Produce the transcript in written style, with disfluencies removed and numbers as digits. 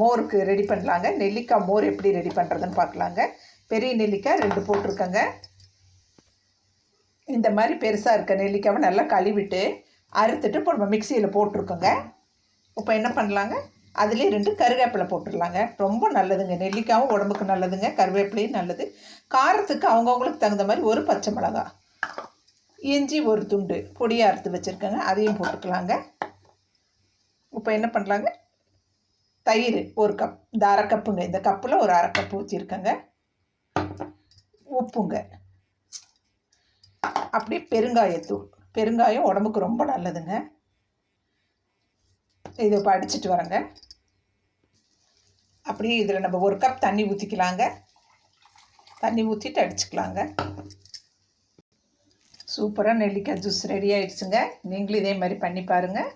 மோருக்கு ready பண்ணலாங்க. நெல்லிக்காய் மோர் எப்படி ரெடி பண்ணுறதுன்னு பார்க்கலாங்க. பெரிய நெல்லிக்காய் 2 போட்டிருக்கேங்க. இந்த மாதிரி பெருசாக இருக்க நெல்லிக்காவை நல்லா கழுவிட்டு அறுத்துட்டு இப்போ நம்ம மிக்சியில் போட்டிருக்கோங்க. இப்போ என்ன பண்ணலாங்க, அதுலேயே 2 கருவேப்பிலை போட்டுடலாங்க. ரொம்ப நல்லதுங்க, நெல்லிக்காயும் உடம்புக்கு நல்லதுங்க, கருவேப்பிலையும் நல்லது. காரத்துக்கு அவங்கவுங்களுக்கு தகுந்த மாதிரி ஒரு பச்சை மிளகாய், இஞ்சி ஒரு துண்டு பொடியாக அறுத்து வச்சுருக்கேங்க, அதையும் போட்டுக்கலாங்க. இப்போ என்ன பண்ணலாங்க, தயிர் 1 கப், இந்த அரை கப்புங்க, இந்த கப்பில் ஒரு அரை கப்பு ஊற்றிருக்கேங்க. உப்புங்க, அப்படியே பெருங்காயத்தூள். பெருங்காயம் உடம்புக்கு ரொம்ப நல்லதுங்க. இதை இப்போ அடிச்சிட்டு வரேங்க. அப்படியே இதில் நம்ம 1 கப் தண்ணி ஊற்றிக்கலாங்க. தண்ணி ஊற்றிட்டு அடிச்சுக்கலாங்க. சூப்பராக நெல்லிக்காய் ஜூஸ் ரெடி ஆகிடுச்சுங்க. நீங்களும் இதே மாதிரி பண்ணி பாருங்கள்.